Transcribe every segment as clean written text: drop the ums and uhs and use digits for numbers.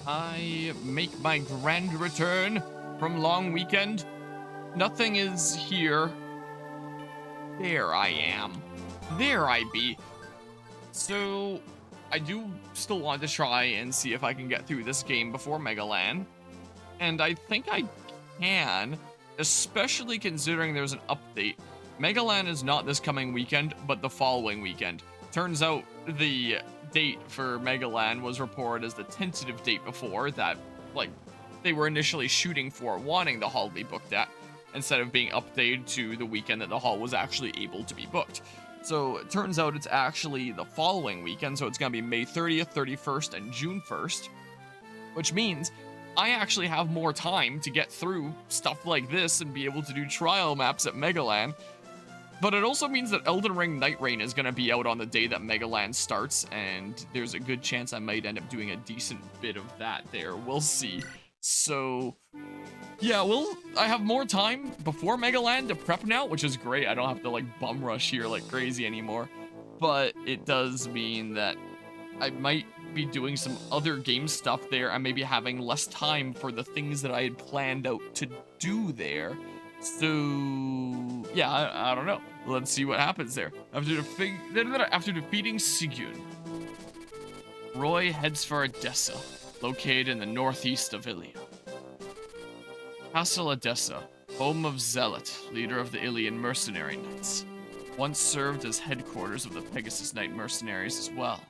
I make my grand return from long weekend. Nothing is here. There I am. There I be. So, I do still want to try and see if I can get through this game before Megaland. And I think I can, especially considering there's an update. Megaland is not this coming weekend, but the following weekend. Turns out the date for Megaland was reported as the tentative date before that, like, they were initially shooting for wanting the hall to be booked at, instead of being updated to the weekend that the hall was actually able to be booked. So it turns out it's actually the following weekend, so it's going to be May 30th, 31st, and June 1st, which means I actually have more time to get through stuff like this and be able to do trial maps at Megaland. But it also means that Elden Ring Night Rain is going to be out on the day that Megaland starts, and there's a good chance I might end up doing a decent bit of that there. We'll see. So, yeah, I have more time before Megaland to prep now, which is great. I don't have to, like, bum rush here like crazy anymore. But it does mean that I might be doing some other game stuff there. I may be having less time for the things that I had planned out to do there. So, yeah, I don't know. Let's see what happens there. After defeating Sigurd, Roy heads for Edessa, located in the northeast of Ilia. Castle Edessa, home of Zealot, leader of the Ilian mercenary knights, once served as headquarters of the Pegasus Knight mercenaries as well.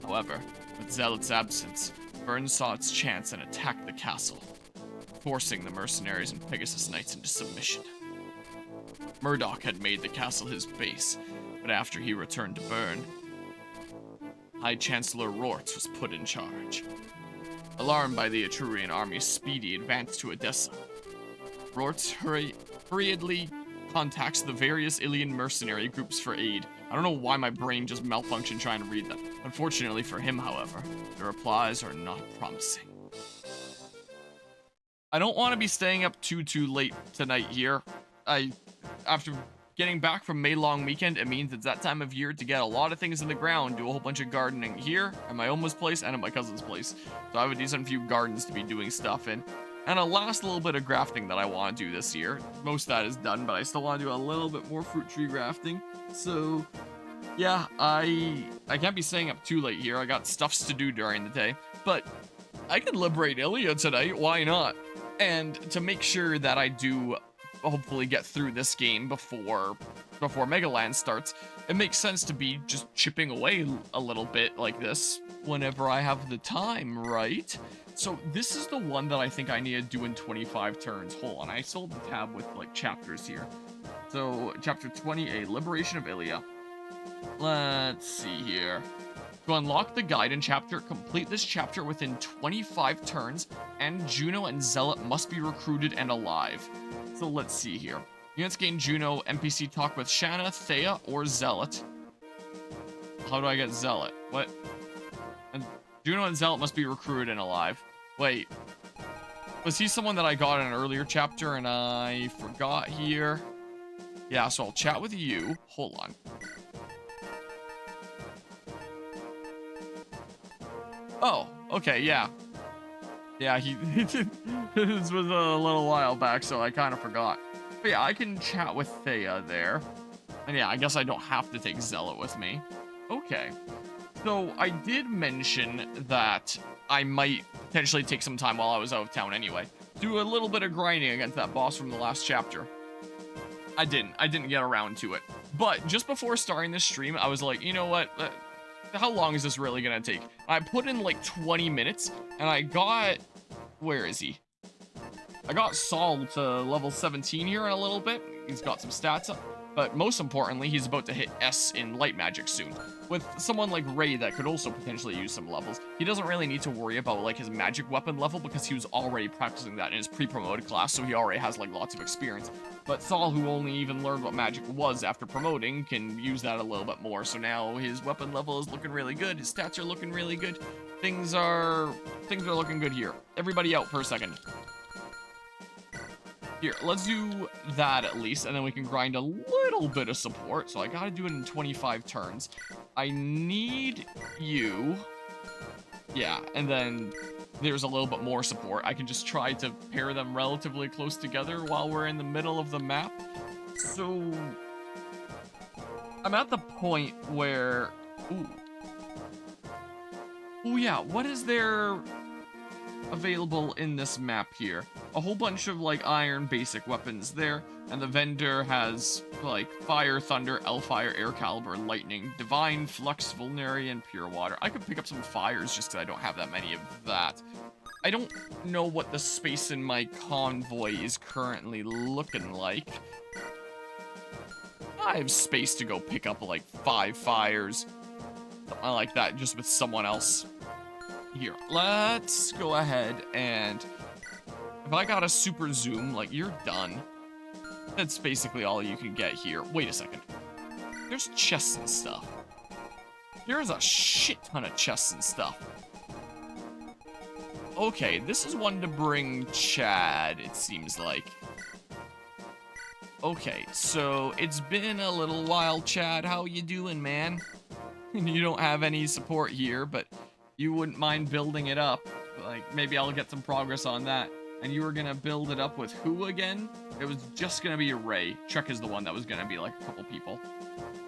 However, with Zealot's absence, Vern saw its chance and attacked the castle, forcing the mercenaries and Pegasus Knights into submission. Murdoch had made the castle his base, but after he returned to Bern, High Chancellor Rorts was put in charge. Alarmed by the Etrurian army's speedy advance to Edessa, Rorts hurriedly contacts the various Ilian mercenary groups for aid. I don't know why my brain just malfunctioned trying to read that. Unfortunately for him, however, the replies are not promising. I don't want to be staying up too late tonight here. After getting back from May long weekend, it means it's that time of year to get a lot of things in the ground, do a whole bunch of gardening here at my Oma's place and at my cousin's place. So I have a decent few gardens to be doing stuff in. And a last little bit of grafting that I want to do this year. Most of that is done, but I still want to do a little bit more fruit tree grafting. So, yeah, I can't be staying up too late here. I got stuffs to do during the day. But I can liberate Ilia tonight, why not? And to make sure that I do hopefully get through this game before Megaland starts, it makes sense to be just chipping away a little bit like this whenever I have the time, right? So this is the one that I think I need to do in 25 turns. Hold on, I still have the tab with like chapters here. So chapter 28, Liberation of Ilia. Let's see here. To unlock the guide chapter, complete this chapter within 25 turns, and Juno and Zealot must be recruited and alive. So let's see here. Units gain Juno, NPC talk with Shanna, Thea, or Zealot. How do I get Zealot? What? And Juno and Zealot must be recruited and alive. Wait. Was he someone that I got in an earlier chapter and I forgot here? Yeah, so I'll chat with you. Hold on. Oh, okay, yeah. Yeah, this was a little while back, so I kind of forgot. But yeah, I can chat with Thea there. And yeah, I guess I don't have to take Zealot with me. Okay. So I did mention that I might potentially take some time while I was out of town anyway. Do a little bit of grinding against that boss from the last chapter. I didn't get around to it. But just before starting this stream, I was like, you know what? How long is this really gonna take? I put in like 20 minutes, and I got... Where is he? I got Saul to level 17 here in a little bit. He's got some stats up. But most importantly, he's about to hit S in light magic soon. With someone like Ray that could also potentially use some levels, he doesn't really need to worry about like his magic weapon level because he was already practicing that in his pre-promoted class, so he already has like lots of experience. But Saul, who only even learned what magic was after promoting, can use that a little bit more. So now his weapon level is looking really good. His stats are looking really good. Things are looking good here. Everybody out for a second. Here, let's do that at least, and then we can grind a little bit of support. So I gotta do it in 25 turns. I need you. Yeah, and then there's a little bit more support. I can just try to pair them relatively close together while we're in the middle of the map. So I'm at the point where, ooh. Oh yeah, what is there available in this map here? A whole bunch of like iron basic weapons there, and the vendor has like fire, thunder, L-fire, air caliber, lightning, divine, flux, vulnerary, and pure water. I could pick up some fires just because I don't have that many of that. I don't know what the space in my convoy is currently looking like. I have space to go pick up like 5 fires, something like that, just with someone else. Here, let's go ahead and if I got a super zoom, like, you're done. That's basically all you can get here. Wait a second. There's chests and stuff. There's a shit ton of chests and stuff. Okay, this is one to bring Chad, it seems like. Okay, so it's been a little while, Chad. How you doing, man? You don't have any support here, but you wouldn't mind building it up. Like, maybe I'll get some progress on that. And you were gonna build it up with who again? It was just gonna be Ray. Chuck is the one that was gonna be like a couple people.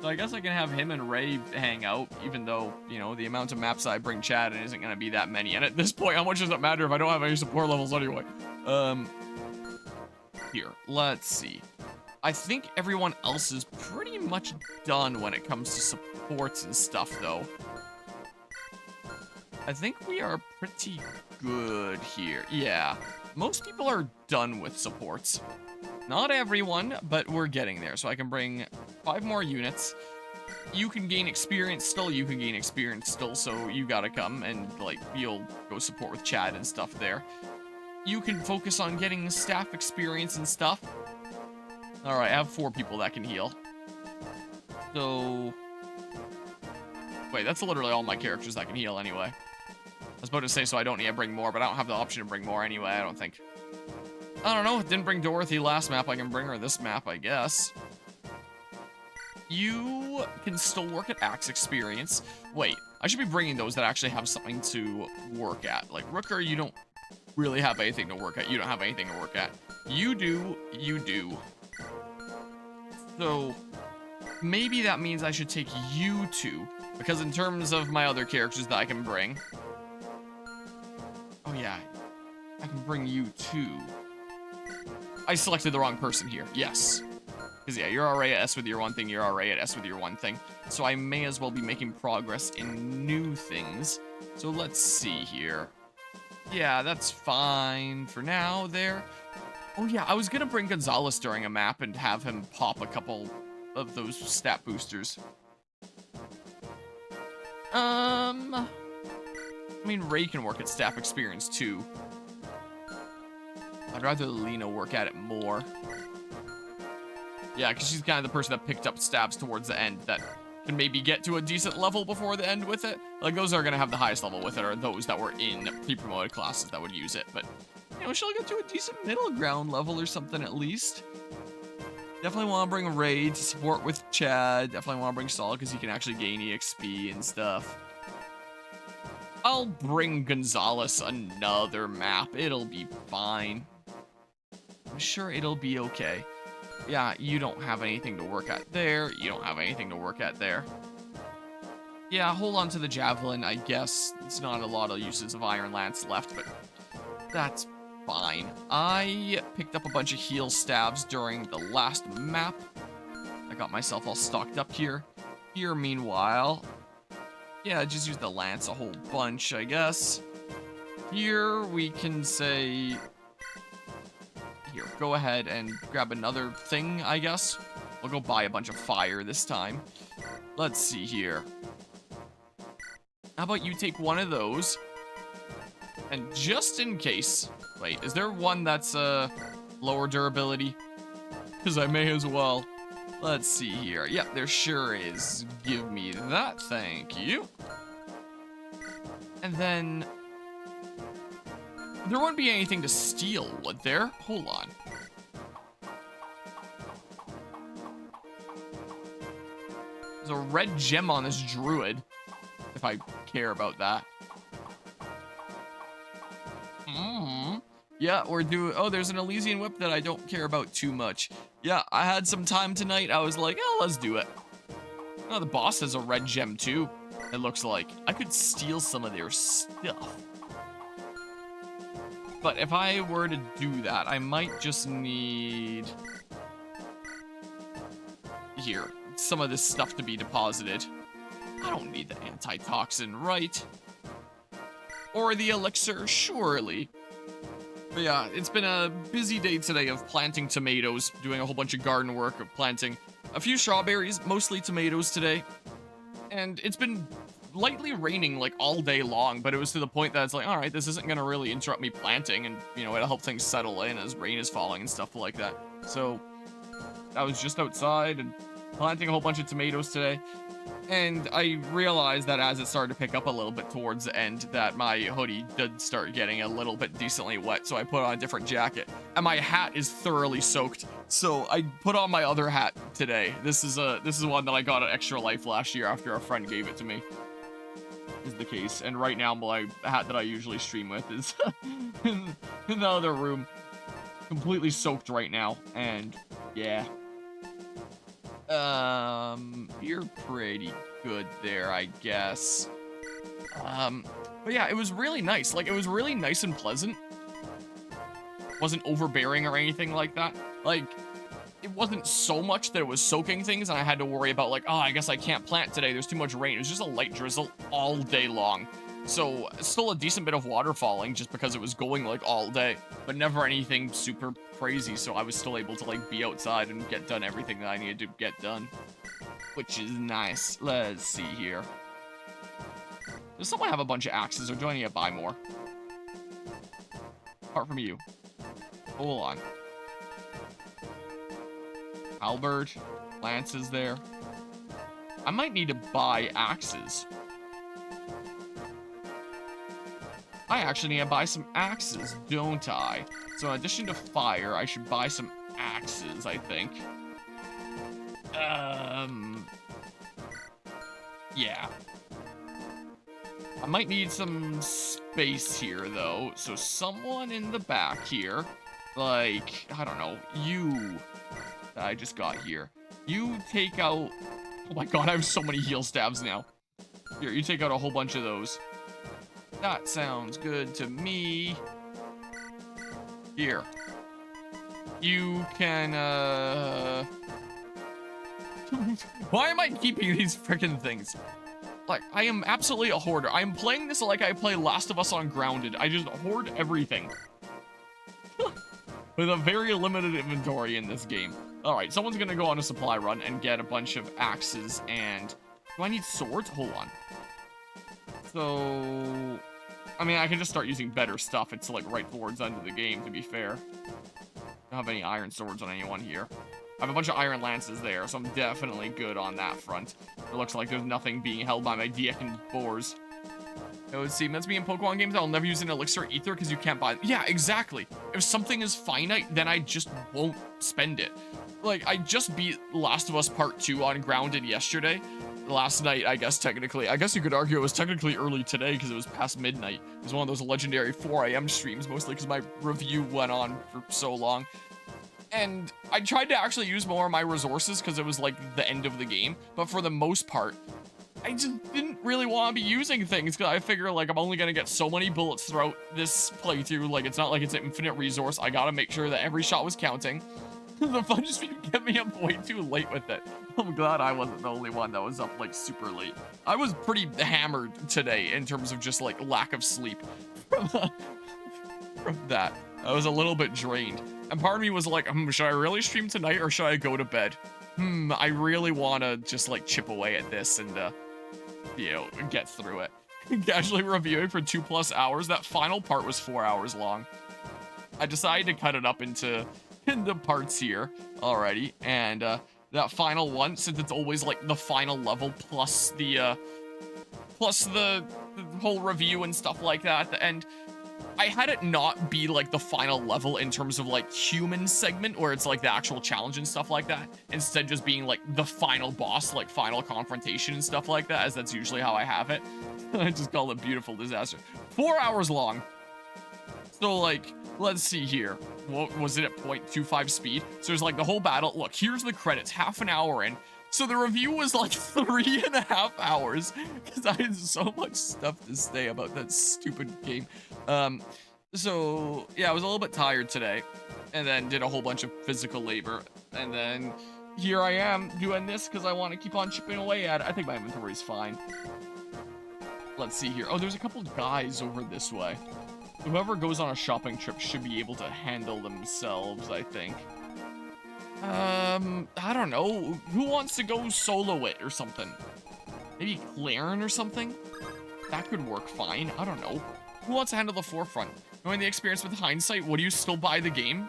So I guess I can have him and Ray hang out, even though, you know, the amount of maps I bring Chad in isn't gonna be that many. And at this point, how much does it matter if I don't have any support levels anyway? Here, let's see. I think everyone else is pretty much done when it comes to supports and stuff, though. I think we are pretty good here. Yeah, most people are done with supports. Not everyone, but we're getting there. So I can bring 5 more units. You can gain experience still, you can gain experience still, so you gotta come and, like, you'll go support with Chad and stuff there. You can focus on getting staff experience and stuff. Alright, I have 4 people that can heal. So... wait, that's literally all my characters that can heal anyway. I was about to say, so I don't need to bring more, but I don't have the option to bring more anyway, I don't think. I don't know, didn't bring Dorothy last map, I can bring her this map, I guess. You can still work at Axe experience. Wait, I should be bringing those that actually have something to work at. Like, Rooker, you don't really have anything to work at. You don't have anything to work at. You do, you do. So, maybe that means I should take you two, because in terms of my other characters that I can bring... oh yeah, I can bring you too. I selected the wrong person here, yes. Because yeah, you're already at S with your one thing, you're already at S with your one thing. So I may as well be making progress in new things. So let's see here. Yeah, that's fine for now there. Oh yeah, I was gonna bring Gonzalez during a map and have him pop a couple of those stat boosters. I mean, Ray can work at staff experience too. I'd rather Lena work at it more. Yeah, because she's kind of the person that picked up stabs towards the end that can maybe get to a decent level before the end with it. Like, those are going to have the highest level with it, or those that were in pre-promoted classes that would use it. But, you know, she'll get to a decent middle ground level or something at least. Definitely want to bring Ray to support with Chad. Definitely want to bring Saul because he can actually gain EXP and stuff. I'll bring Gonzalez another map. It'll be fine. I'm sure it'll be okay. Yeah, you don't have anything to work at there. You don't have anything to work at there. Yeah, hold on to the Javelin, I guess. It's not a lot of uses of Iron Lance left, but that's fine. I picked up a bunch of heal stabs during the last map. I got myself all stocked up here. Here, meanwhile... yeah, just use the lance a whole bunch, I guess. Here, we can say... here, go ahead and grab another thing, I guess. We'll go buy a bunch of fire this time. Let's see here. How about you take one of those? And just in case... wait, is there one that's, lower durability? Because I may as well. Let's see here. Yep, there sure is. Give me that, thank you. And then... there wouldn't be anything to steal, would there? Hold on. There's a red gem on this druid, if I care about that. Yeah, we're doing, oh, there's an Elysian Whip that I don't care about too much. Yeah, I had some time tonight. I was like, oh, let's do it. Oh, the boss has a red gem too, it looks like. I could steal some of their stuff. But if I were to do that, I might just need... here, some of this stuff to be deposited. I don't need the antitoxin, right? Or the elixir, surely. But yeah, it's been a busy day today of planting tomatoes, doing a whole bunch of garden work, of planting a few strawberries, mostly tomatoes today. And it's been lightly raining like all day long, but it was to the point that it's like, all right, this isn't gonna really interrupt me planting, and you know, it'll help things settle in as rain is falling and stuff like that. So I was just outside and planting a whole bunch of tomatoes today. And I realized that as it started to pick up a little bit towards the end, that my hoodie did start getting a little bit decently wet, so I put on a different jacket. And my hat is thoroughly soaked, so I put on my other hat today. This is one that I got at Extra Life last year after a friend gave it to me. Is the case. And right now my hat that I usually stream with is in the other room, completely soaked right now. And yeah. You're pretty good there, I guess. But yeah, it was really nice. Like, it was really nice and pleasant. Wasn't overbearing or anything like that. Like, it wasn't so much that it was soaking things and I had to worry about like, oh, I guess I can't plant today. There's too much rain. It was just a light drizzle all day long. So still a decent bit of water falling just because it was going like all day, but never anything super crazy. So I was still able to like be outside and get done everything that I needed to get done, which is nice. Let's see here. Does someone have a bunch of axes or do I need to buy more? Apart from you. Hold on. Halberd, lance is there. I might need to buy axes. I actually need to buy some axes, don't I? So in addition to fire, I should buy some axes, I think. Yeah. I might need some space here, though. So someone in the back here, like, I don't know, you that I just got here. You take out... Oh my god, I have so many heal stabs now. Here, you take out a whole bunch of those. That sounds good to me. Here. You can, Why am I keeping these freaking things? Like, I am absolutely a hoarder. I am playing this like I play Last of Us on Grounded. I just hoard everything. With a very limited inventory in this game. Alright, someone's gonna go on a supply run and get a bunch of axes and... Do I need swords? Hold on. So... I mean, I can just start using better stuff. It's like right towards the end of the game, to be fair. I don't have any iron swords on anyone here. I have a bunch of iron lances there, so I'm definitely good on that front. It looks like there's nothing being held by my Diakin boars. It would seem that's me in Pokemon games. I'll never use an elixir ether because you can't buy it. Yeah, exactly. If something is finite, then I just won't spend it. Like, I just beat Last of Us Part 2 on Grounded yesterday. Last night, I guess, technically. I guess you could argue it was technically early today because it was past midnight. It was one of those legendary 4 a.m. streams, mostly because my review went on for so long. And I tried to actually use more of my resources because it was like the end of the game. But for the most part, I just didn't really want to be using things because I figure like I'm only going to get so many bullets throughout this playthrough. Like, it's not like it's an infinite resource. I got to make sure that every shot was counting. The fun just kept me up way too late with it. I'm glad I wasn't the only one that was up like super late. I was pretty hammered today in terms of just like lack of sleep from that. I was a little bit drained. And part of me was like, should I really stream tonight or should I go to bed? I really want to just like chip away at this and, you know, get through it. Casually reviewing for 2+ hours. That final part was 4 hours long. I decided to cut it up into parts here already. And, that final one, since it's always like the final level plus the whole review and stuff like that at the end, I had it not be like the final level in terms of like human segment where it's like the actual challenge and stuff like that. Instead just being like the final boss, like final confrontation and stuff like that, as that's usually how I have it. I just call it Beautiful Disaster. 4 hours long. So, like, let's see here. What was it at 0.25 speed? So there's like the whole battle. Look, here's the credits, half an hour in. So the review was like 3.5 hours because I had so much stuff to say about that stupid game. So yeah, I was a little bit tired today and then did a whole bunch of physical labor. And then here I am doing this because I want to keep on chipping away at it. I think my inventory's fine. Let's see here. Oh, there's a couple guys over this way. Whoever goes on a shopping trip should be able to handle themselves, I think. I don't know. Who wants to go solo it or something? Maybe Claren or something? That could work fine. I don't know. Who wants to handle the forefront? Knowing the experience with hindsight, would you still buy the game?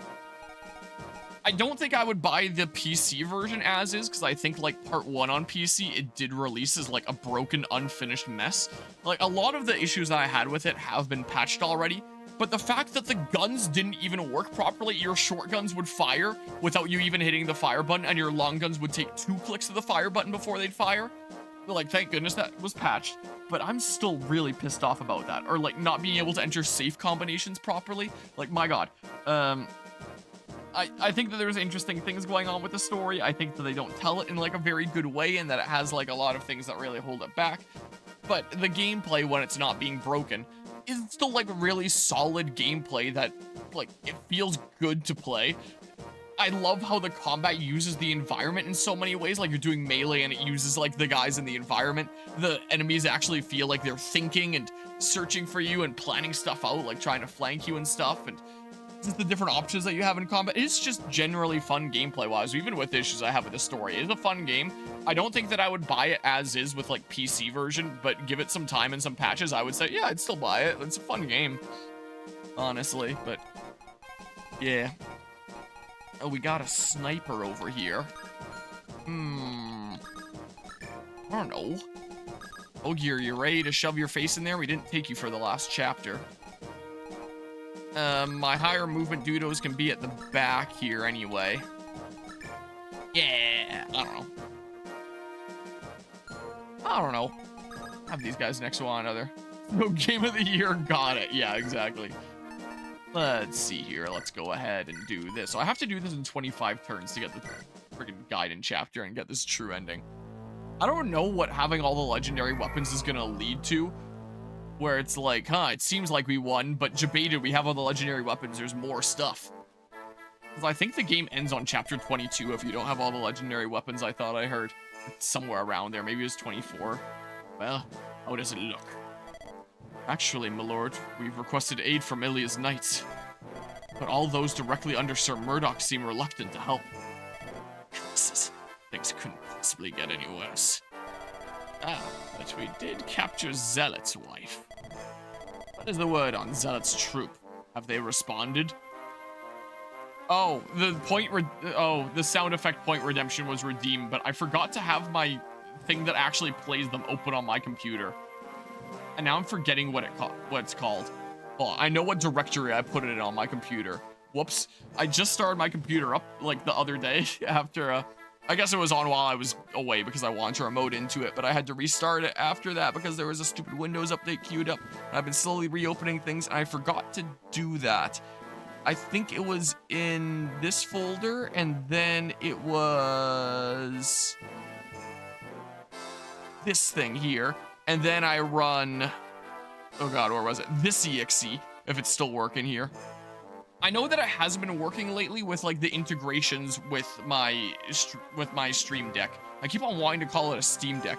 I don't think I would buy the PC version as is, because I think, like, part 1 on PC, it did release as, like, a broken, unfinished mess. Like, a lot of the issues that I had with it have been patched already, but the fact that the guns didn't even work properly, your short guns would fire without you even hitting the fire button, and your long guns would take 2 clicks of the fire button before they'd fire. Like, thank goodness that was patched, but I'm still really pissed off about that. Or, like, not being able to enter safe combinations properly. Like, my god. I think that there's interesting things going on with the story. I think that they don't tell it in, like, a very good way, and that it has, like, a lot of things that really hold it back. But the gameplay, when it's not being broken, is still, like, really solid gameplay that, like, it feels good to play. I love how the combat uses the environment in so many ways. Like, you're doing melee and it uses, like, the guys in the environment. The enemies actually feel like they're thinking and searching for you and planning stuff out, like trying to flank you and stuff. And just the different options that you have in combat. It's just generally fun gameplay-wise, even with the issues I have with the story. It is a fun game. I don't think that I would buy it as is with, like, PC version, but give it some time and some patches, I would say, yeah, I'd still buy it. It's a fun game, honestly, but yeah. Oh, we got a sniper over here. I don't know. Oh, you ready to shove your face in there? We didn't take you for the last chapter. My higher movement doodles can be at the back here anyway. Yeah, I don't know. Have these guys next to one another. No game of the year, got it. Yeah, exactly. Let's see here. Let's go ahead and do this. So I have to do this in 25 turns to get the freaking guide and chapter and get this true ending. I don't know what having all the legendary weapons is gonna lead to. Where it's like, it seems like we won, but debated, we have all the legendary weapons, there's more stuff. Because I think the game ends on chapter 22 if you don't have all the legendary weapons, I thought I heard. It's somewhere around there, maybe it was 24. Well, how does it look? Actually, my lord, we've requested aid from Ilia's knights. But all those directly under Sir Murdoch seem reluctant to help. Things couldn't possibly get any worse. Ah, but we did capture Zealot's wife. What is the word on Zealot's troop? Have they responded? Oh, the sound effect point redemption was redeemed, but I forgot to have my thing that actually plays them open on my computer. And now I'm forgetting what it's called. Well, I know what directory I put it in on my computer. Whoops. I just started my computer up, like, the other day after, I guess it was on while I was away because I wanted to remote into it, but I had to restart it after that because there was a stupid Windows update queued up. And I've been slowly reopening things, and I forgot to do that. I think it was in this folder, and then it was this thing here, and then I run, oh god, where was it? This exe, if it's still working here. I know that it hasn't been working lately with, like, the integrations with my Stream Deck. I keep on wanting to call it a Steam Deck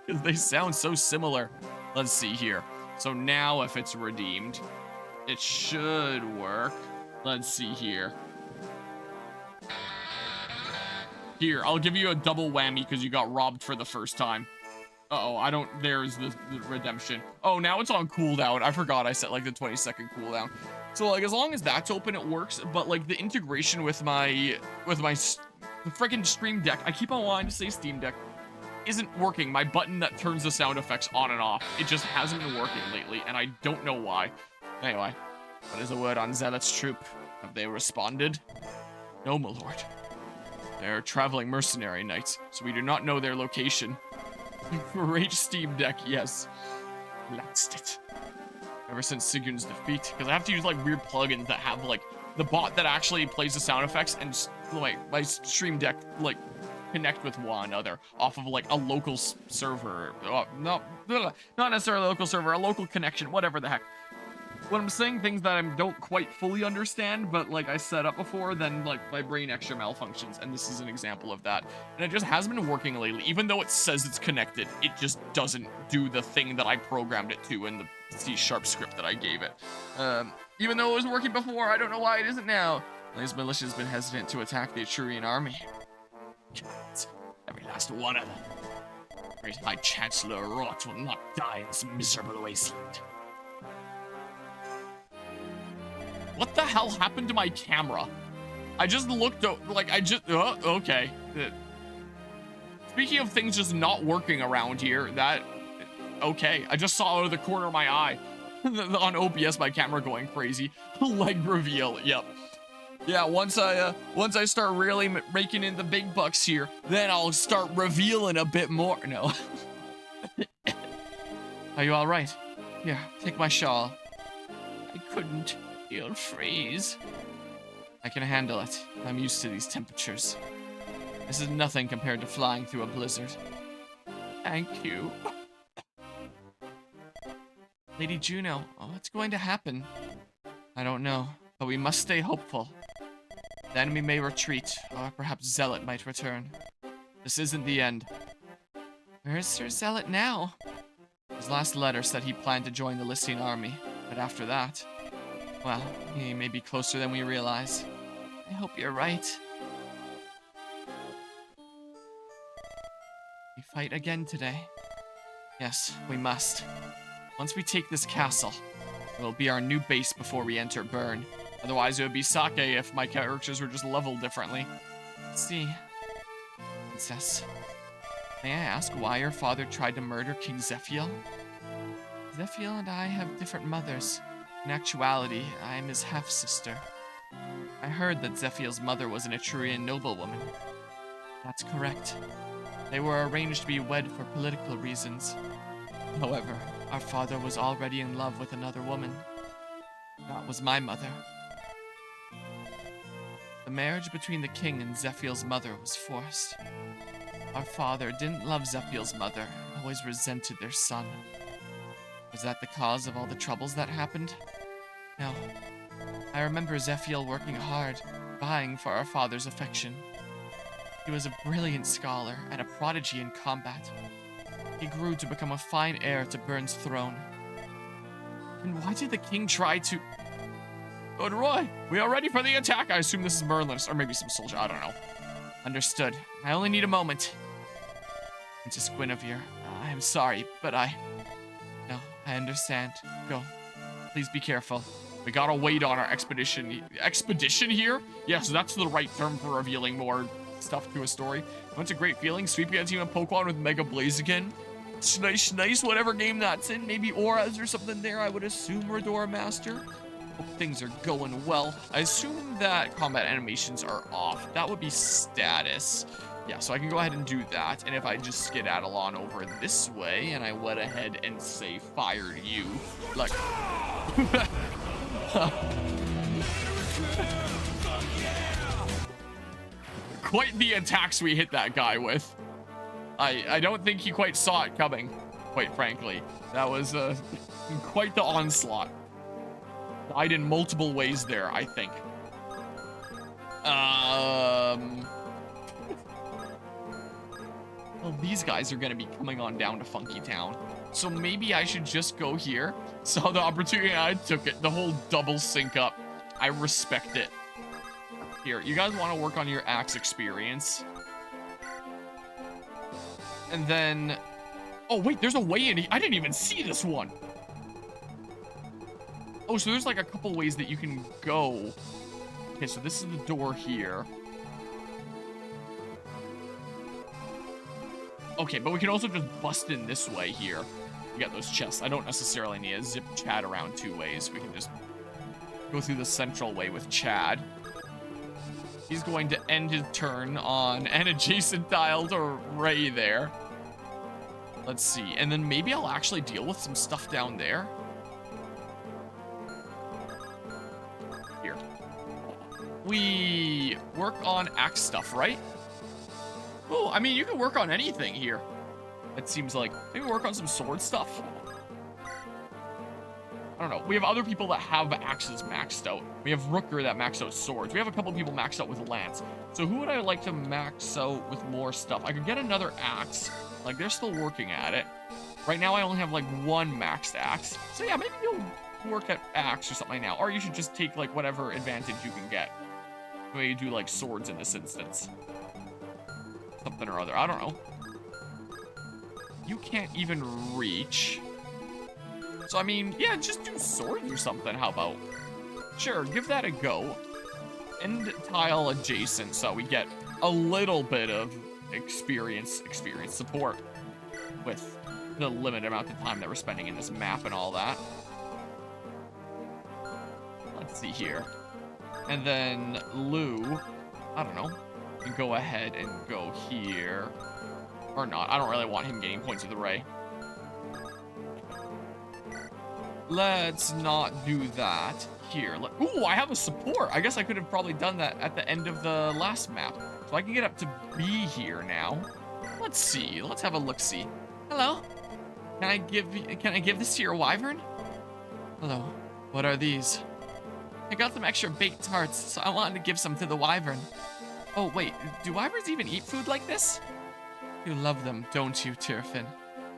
because they sound so similar. Let's see here. So now if it's redeemed, it should work. Let's see here. Here, I'll give you a double whammy because you got robbed for the first time. Uh-oh, there's the redemption. Oh, now it's on cooldown. I forgot I set, like, the 20-second cooldown. So, like, as long as that's open, it works, but, like, the integration with the freaking Stream Deck, I keep on wanting to say Steam Deck, isn't working. My button that turns the sound effects on and off, it just hasn't been working lately, and I don't know why. Anyway, what is the word on Zealot's troop? Have they responded? No, my lord. They're traveling mercenary knights, so we do not know their location. Great Steam Deck, yes. Blast it. ever since Sigun's defeat, because I have to use like weird plugins that have like the bot that actually plays the sound effects and my stream deck like connect with one another off of like a local server. No, not necessarily a local server, a local connection, whatever the heck. When I'm saying things that I don't quite fully understand, but like I set up before, then like my brain extra malfunctions, and this is an example of that. And it just hasn't been working lately. Even though it says it's connected, it just doesn't do the thing that I programmed it to in the C# script that I gave it. Even though it was working before, I don't know why it isn't now. These militias have been hesitant to attack the Etrurian army. God, every last one of them. Great High Chancellor Rot will not die in this miserable wasteland. What the hell happened to my camera? I just looked, okay. Speaking of things just not working around here, okay. I just saw out of the corner of my eye on OBS my camera going crazy. Leg reveal, yep. Yeah, once I start really raking in the big bucks here, then I'll start revealing a bit more. No. Are you all right? Here, take my shawl. I couldn't. You'll freeze. I can handle it. I'm used to these temperatures. This is nothing compared to flying through a blizzard. Thank you. Lady Juno, what's going to happen? I don't know, but we must stay hopeful. The enemy may retreat, or perhaps Zealot might return. This isn't the end. Where is Sir Zealot now? His last letter said he planned to join the Lycian army, but after that... well, he may be closer than we realize. I hope you're right. We fight again today. Yes, we must. Once we take this castle, it will be our new base before we enter Bern. Otherwise, it would be Sake if my characters were just leveled differently. Let's see. Princess, may I ask why your father tried to murder King Zephiel? Zephiel and I have different mothers. In actuality, I am his half-sister. I heard that Zephiel's mother was an Etrurian noblewoman. That's correct. They were arranged to be wed for political reasons. However, our father was already in love with another woman. That was my mother. The marriage between the king and Zephiel's mother was forced. Our father didn't love Zephiel's mother, always resented their son. Was that the cause of all the troubles that happened? No. I remember Zephiel working hard, vying for our father's affection. He was a brilliant scholar and a prodigy in combat. He grew to become a fine heir to Bern's throne. And why did the king try to... Good Roy, we are ready for the attack. I assume this is Merlin, or maybe some soldier, I don't know. Understood. I only need a moment. Princess Guinevere, I am sorry, but No, I understand. Go. Please be careful. We gotta wait on our expedition. Expedition here? Yes, that's the right term for revealing more stuff to a story. What's a great feeling? Sweeping a team of Pokemon with Mega Blaziken. It's nice, whatever game that's in. Maybe Auras or something there, I would assume, Redora Master. Hope things are going well. I assume that combat animations are off. That would be status. Yeah, so I can go ahead and do that. And if I just skedaddle on over this way, and I went ahead and say, fired you. Like... Quite the attacks we hit that guy with. I don't think he quite saw it coming, quite frankly. That was quite the onslaught. Died in multiple ways there, I think. Well, these guys are gonna be coming on down to Funky Town. So maybe I should just go here. Saw the opportunity, I took it. The whole double sync up. I respect it. Here, you guys want to work on your axe experience. And then... Oh, wait, there's a way in. I didn't even see this one. Oh, so there's like a couple ways that you can go. Okay, so this is the door here. Okay, but we can also just bust in this way here. You get those chests. I don't necessarily need to zip Chad around two ways. We can just go through the central way with Chad. He's going to end his turn on an adjacent tile to Ray there. Let's see. And then maybe I'll actually deal with some stuff down there. we work on axe stuff, right? Oh, I mean, you can work on anything here. It seems like. Maybe work on some sword stuff. I don't know. We have other people that have axes maxed out. We have Rooker that maxed out swords. We have a couple people maxed out with lance. So who would I like to max out with more stuff? I could get another axe. Like, they're still working at it. Right now, I only have, like, one maxed axe. So yeah, maybe you'll work at axe or something like now. Or you should just take, like, whatever advantage you can get. The way you do, like, swords in this instance. Something or other. I don't know. You can't even reach. So, I mean, yeah, just do swords or something. How about? Sure, give that a go. End tile adjacent, so we get a little bit of experience support with the limited amount of time that we're spending in this map and all that. Let's see here. And then Lou, I don't know, you can go ahead and go here. Or not. I don't really want him getting points of the ray. Let's not do that here. Ooh, I have a support. I guess I could have probably done that at the end of the last map. So I can get up to B here now. Let's see. Let's have a look-see. Hello? Can I give this to your wyvern? Hello. What are these? I got some extra baked tarts, so I wanted to give some to the wyvern. Oh, wait. Do wyverns even eat food like this? You love them, don't you, Tyrfin?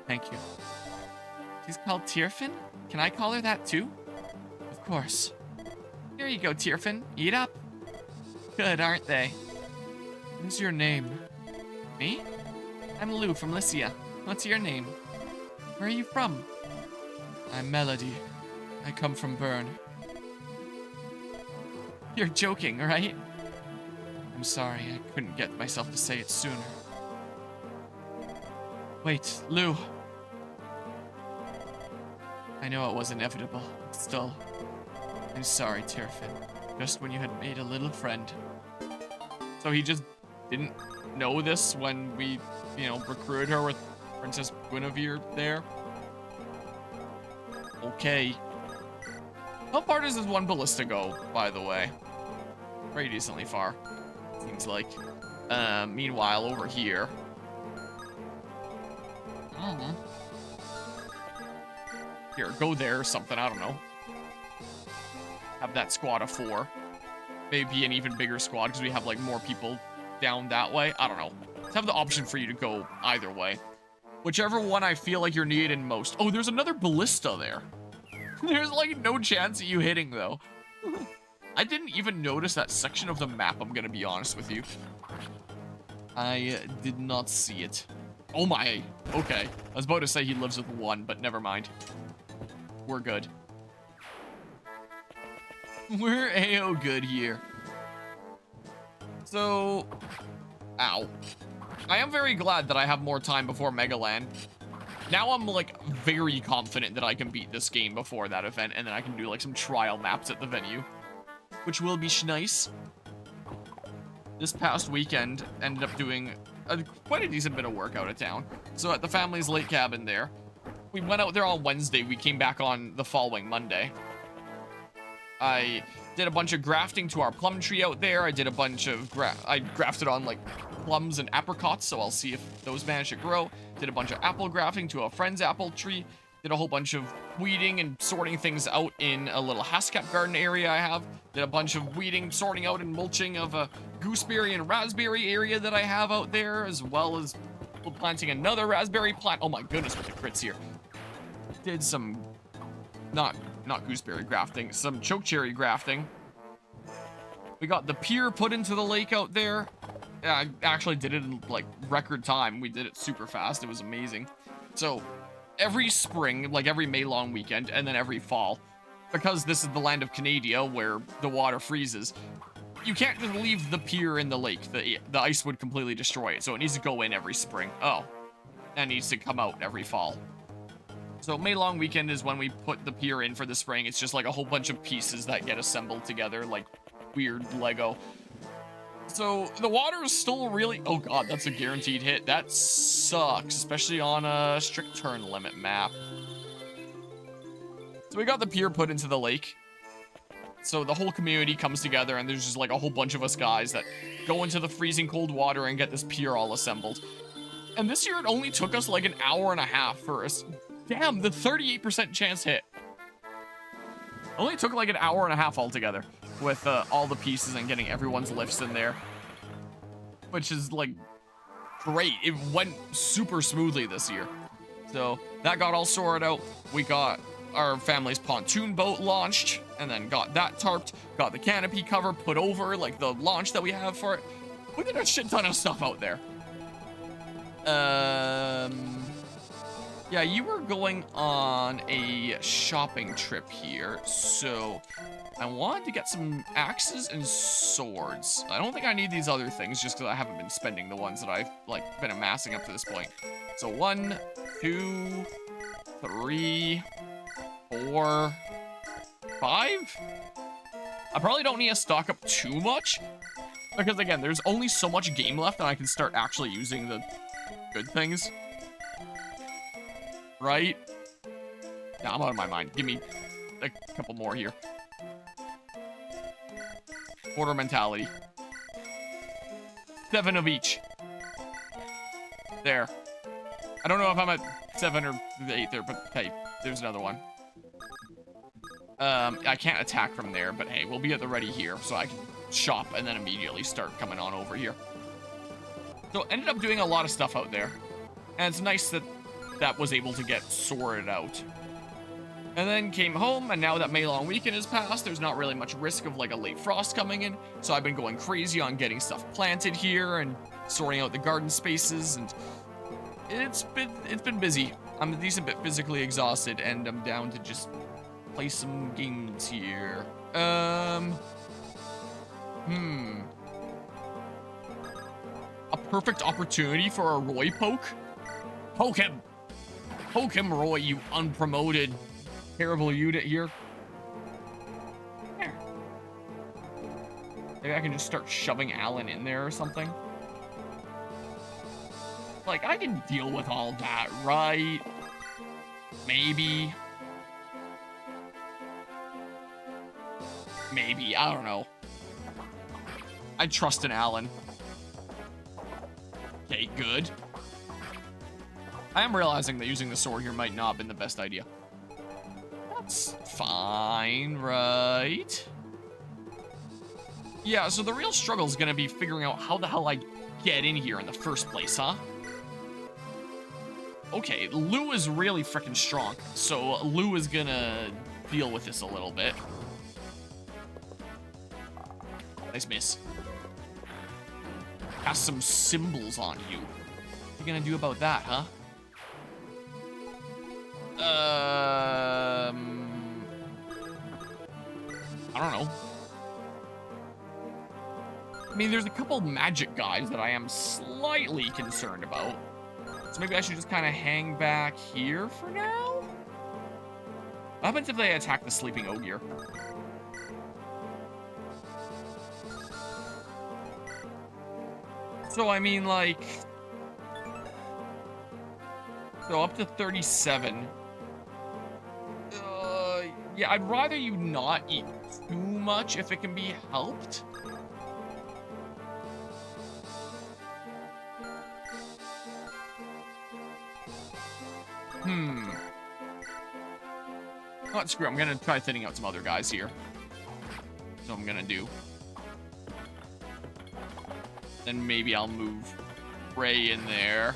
Thank you. She's called Tyrfin? Can I call her that too? Of course. Here you go, Tyrfin. Eat up. Good, aren't they? What's your name? Me? I'm Lou from Lycia. What's your name? Where are you from? I'm Melody. I come from Bern. You're joking, right? I'm sorry, I couldn't get myself to say it sooner. Wait, Lou. I know it was inevitable, but still. I'm sorry, Tyrfin. Just when you had made a little friend. So he just didn't know this when we, you know, recruited her with Princess Guinevere there? Okay. How far does this one ballista go, by the way? Pretty decently far, seems like. Meanwhile, over here. Here, go there or something, I don't know. Have that squad of 4. Maybe an even bigger squad because we have like more people down that way. I don't know. Let's have the option for you to go either way. Whichever one I feel like you're needed most. Oh, there's another ballista there. There's like no chance of you hitting though. I didn't even notice that section of the map, I'm gonna be honest with you. I did not see it. Oh my, okay. I was about to say he lives with 1, but never mind. We're good. We're A-O good here. So, ow. I am very glad that I have more time before Megaland. Now I'm like very confident that I can beat this game before that event, and then I can do like some trial maps at the venue, which will be nice. This past weekend, ended up doing quite a decent bit of work out of town. So at the family's lake cabin there, we went out there on Wednesday. We came back on the following Monday. I did a bunch of grafting to our plum tree out there. I did a bunch of I grafted on like plums and apricots, so I'll see if those manage to grow. Did a bunch of apple grafting to a friend's apple tree. Did a whole bunch of weeding and sorting things out in a little Haskap garden area I have. Did a bunch of weeding, sorting out, and mulching of a gooseberry and raspberry area that I have out there, as well as planting another raspberry plant. Oh my goodness, with the crits here. Did some, not gooseberry grafting, some chokecherry grafting. We got the pier put into the lake out there. I actually did it in like record time. We did it super fast. It was amazing. So every spring, like every May long weekend, and then every fall, because this is the land of Canada where the water freezes, you can't just leave the pier in the lake. The ice would completely destroy it, so it needs to go in every spring. Oh, and it needs to come out every fall. So May long weekend is when we put the pier in for the spring. It's just like a whole bunch of pieces that get assembled together like weird Lego. So the water is still really, oh god, that's a guaranteed hit. That sucks, especially on a strict turn limit map. So we got the pier put into the lake. So the whole community comes together, and there's just like a whole bunch of us guys that go into the freezing cold water and get this pier all assembled. And this year it only took us like an hour and a half for us. Damn, the 38% chance hit. Only took like an hour and a half altogether with all the pieces and getting everyone's lifts in there. Which is like great. It went super smoothly this year. So that got all sorted out. We got our family's pontoon boat launched and then got that tarped, got the canopy cover put over like the launch that we have for it. We did a shit ton of stuff out there. Yeah, you were going on a shopping trip here, so I wanted to get some axes and swords. I don't think I need these other things just because I haven't been spending the ones that I've like been amassing up to this point. So 1, 2, 3, 4, 5. I probably don't need to stock up too much because again, there's only so much game left and I can start actually using the good things. Right? Nah, I'm out of my mind. Give me a couple more here. Quarter mentality. 7 of each. There. I don't know if I'm at 7 or 8 there, but hey, there's another one. I can't attack from there, but hey, we'll be at the ready here, so I can shop and then immediately start coming on over here. So ended up doing a lot of stuff out there. And it's nice that that was able to get sorted out. And then came home, and now that May Long Weekend has passed, there's not really much risk of like a late frost coming in. So I've been going crazy on getting stuff planted here and sorting out the garden spaces, and it's been busy. I'm a decent bit physically exhausted, and I'm down to just play some games here. A perfect opportunity for a Roy poke? Poke him! Poke him, Roy, you unpromoted terrible unit here. There. Maybe I can just start shoving Alan in there or something. Like, I can deal with all that, right? Maybe. Maybe, I don't know. I trust in Alan. Okay, good. I am realizing that using the sword here might not have been the best idea. That's fine, right? Yeah, so the real struggle is going to be figuring out how the hell I get in here in the first place, huh? Okay, Lou is really freaking strong, so Lou is going to deal with this a little bit. Nice miss. Cast some symbols on you. What you going to do about that, huh? I don't know. I mean, there's a couple magic guys that I am slightly concerned about. So maybe I should just kind of hang back here for now? What happens if they attack the sleeping Ogier? So, I mean, like... So, up to 37... yeah, I'd rather you not eat too much if it can be helped. Oh, screw it. I'm gonna try thinning out some other guys here. That's what I'm gonna do. Then maybe I'll move Ray in there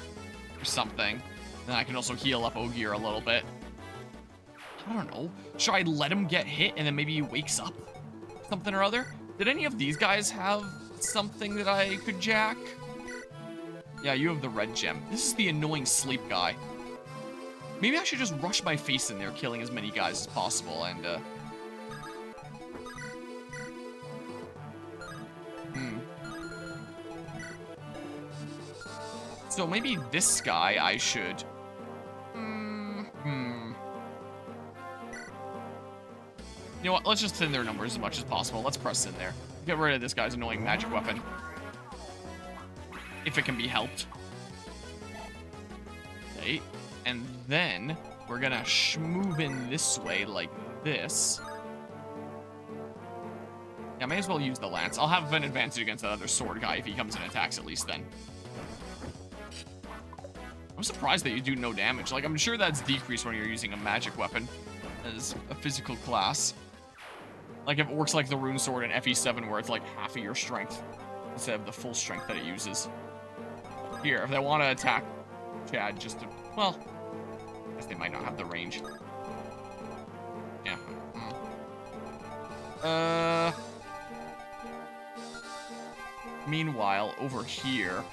or something. Then I can also heal up Ogier a little bit. I don't know. Should I let him get hit and then maybe he wakes up? Something or other? Did any of these guys have something that I could jack? Yeah, you have the red gem. This is the annoying sleep guy. Maybe I should just rush my face in there, killing as many guys as possible, and, So maybe this guy I should... You know what, let's just thin their numbers as much as possible. Let's press in there. Get rid of this guy's annoying magic weapon. If it can be helped. Okay, and then we're gonna move in this way like this. Yeah, I may as well use the lance. I'll have an advantage against that other sword guy if he comes and attacks at least then. I'm surprised that you do no damage. Like, I'm sure that's decreased when you're using a magic weapon as a physical class. Like, if it works like the rune sword in FE7 where it's like half of your strength instead of the full strength that it uses. Here, if they want to attack Chad just to, well, I guess they might not have the range. Yeah. Meanwhile, over here...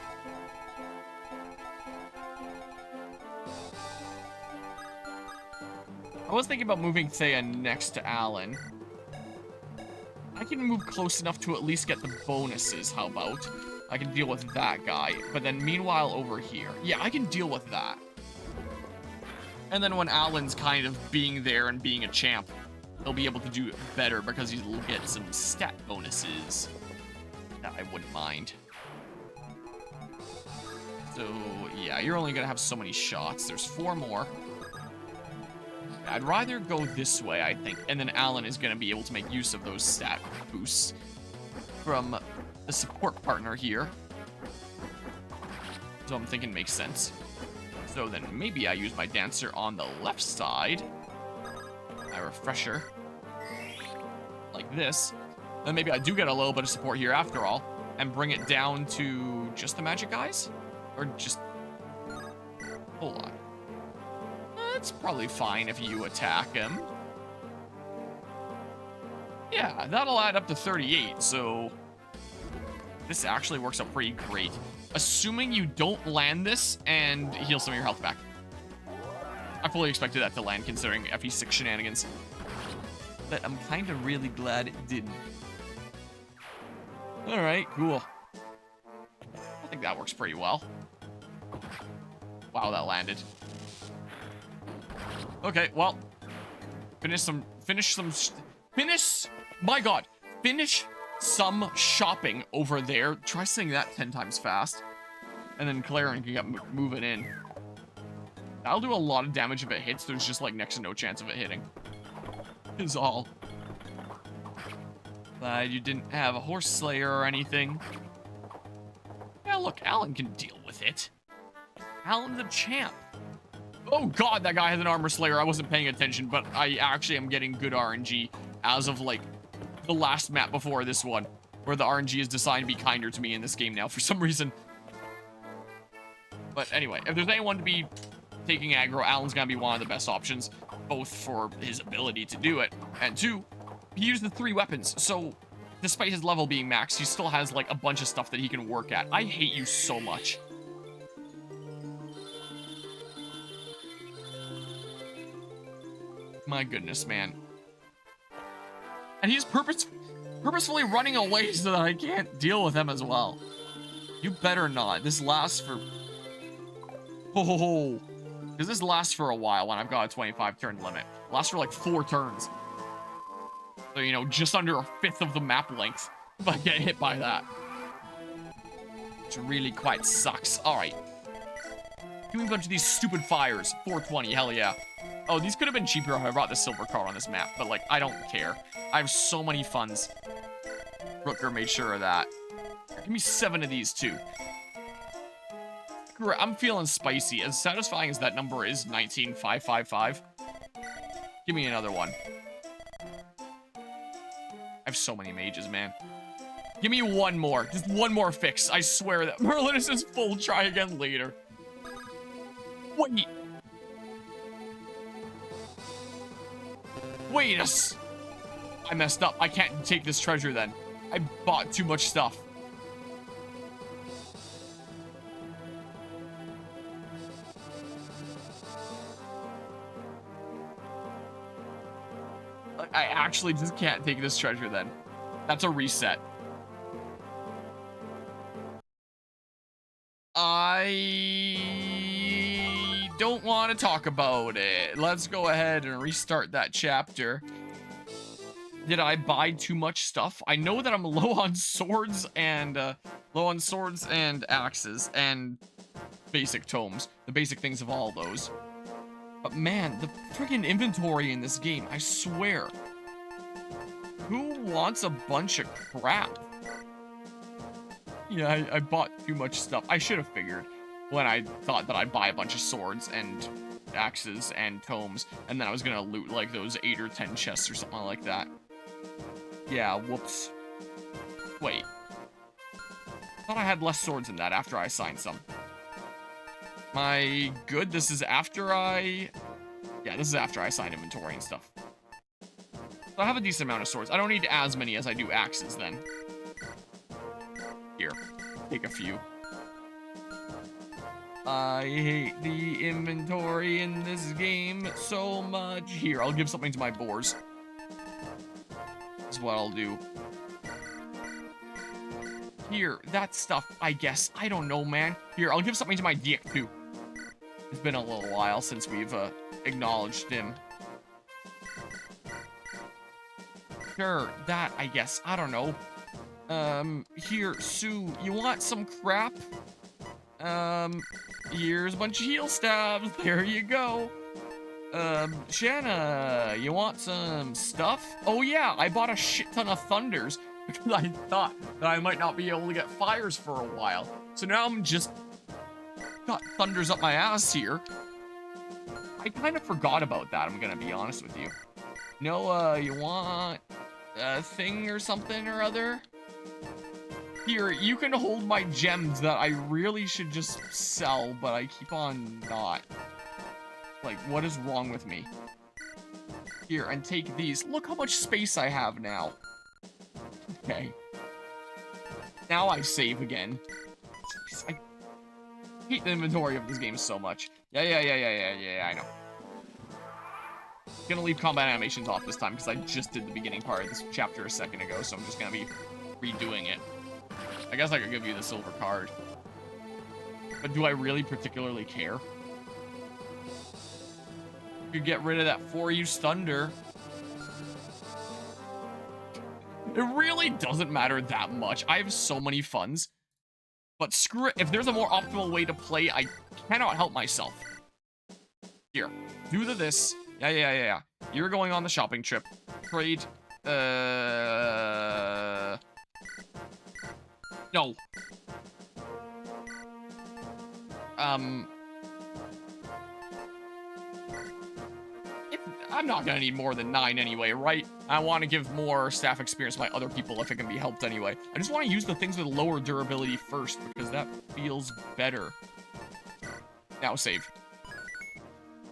I was thinking about moving Thea next to Alan. I can move close enough to at least get the bonuses, how about? I can deal with that guy. But then meanwhile over here. Yeah, I can deal with that. And then when Alan's kind of being there and being a champ, he'll be able to do better because he'll get some stat bonuses that I wouldn't mind. So, yeah, you're only gonna have so many shots. There's 4 more. I'd rather go this way, I think, and then Alan is going to be able to make use of those stat boosts from the support partner here. So I'm thinking makes sense. So then maybe I use my dancer on the left side. My refresher. Like this. Then maybe I do get a little bit of support here after all, and bring it down to just the magic guys? Or just... Hold on. It's probably fine if you attack him. Yeah, that'll add up to 38, so... This actually works out pretty great. Assuming you don't land this and heal some of your health back. I fully expected that to land considering FE6 shenanigans. But I'm kind of really glad it didn't. Alright, cool. I think that works pretty well. Wow, that landed. Okay, well, finish some shopping over there. Try saying that 10 times fast. And then Claren can get moving in. That'll do a lot of damage if it hits. There's just like next to no chance of it hitting. Is all. Glad you didn't have a horse slayer or anything. Yeah, look, Alan can deal with it. Alan's a champ. Oh god, that guy has an armor slayer. I wasn't paying attention, but I actually am getting good RNG as of like the last map before this one, where the RNG is designed to be kinder to me in this game now for some reason. But anyway, if there's anyone to be taking aggro, Alan's gonna be one of the best options, both for his ability to do it, and 2, he uses 3 weapons, so despite his level being maxed, he still has like a bunch of stuff that he can work at. I hate you so much. My goodness, man. And he's purposefully running away so that I can't deal with him as well. You better not. This lasts for... Oh, because this lasts for a while when I've got a 25 turn limit. It lasts for like 4 turns. So, you know, just under a 1/5 of the map length if I get hit by that. Which really quite sucks. Alright. Give me a bunch of these stupid fires. 420, hell yeah. Oh, these could have been cheaper if I brought the silver card on this map, but, like, I don't care. I have so many funds. Rooker made sure of that. Give me 7 of these, too. I'm feeling spicy. As satisfying as that number is, 19555. Give me another one. I have so many mages, man. Give me one more. Just one more fix. I swear that Merlin is full. Try again later. Wait. Wait I messed up. I can't take this treasure then. I bought too much stuff. I actually just can't take this treasure then. That's a reset. I don't want to talk about it. Let's go ahead and restart that chapter. Did I buy too much stuff? I know that I'm low on swords and axes and basic tomes, the basic things of all those. But man, the freaking inventory in this game, I swear. Who wants a bunch of crap? Yeah, I bought too much stuff. I should have figured when I thought that I'd buy a bunch of swords and axes and tomes, and then I was gonna loot like those 8 or 10 chests or something like that. Yeah, whoops. Wait. I thought I had less swords than that after I assigned some. My good, this is after I... Yeah, this is after I assigned inventory and stuff. So I have a decent amount of swords. I don't need as many as I do axes then. Here, take a few. I hate the inventory in this game so much. Here, I'll give something to my boars. Is what I'll do. Here, that stuff, I guess. I don't know, man. Here, I'll give something to my Diek, too. It's been a little while since we've acknowledged him. Sure, that, I guess. I don't know. Here, Sue, you want some crap? Here's a bunch of heal stabs. There you go. Shanna, you want some stuff? Oh yeah, I bought a shit ton of thunders because I thought that I might not be able to get fires for a while. So now I'm just got thunders up my ass here. I kind of forgot about that, I'm gonna be honest with you. No, you want a thing or something or other? Here, you can hold my gems that I really should just sell, but I keep on not. Like, what is wrong with me? Here, and take these. Look how much space I have now. Okay. Now I save again. Jeez, I hate the inventory of this game so much. Yeah, I know. Gonna leave combat animations off this time because I just did the beginning part of this chapter a second ago, so I'm just gonna be redoing it. I guess I could give you the silver card. But do I really particularly care? You could get rid of that 4-use thunder. It really doesn't matter that much. I have so many funds. But screw it. If there's a more optimal way to play, I cannot help myself. Here. Do this. Yeah. You're going on the shopping trip. Trade. No. I'm not gonna need more than 9 anyway, right? I want to give more staff experience to my other people if it can be helped anyway. I just want to use the things with lower durability first because that feels better. Now save.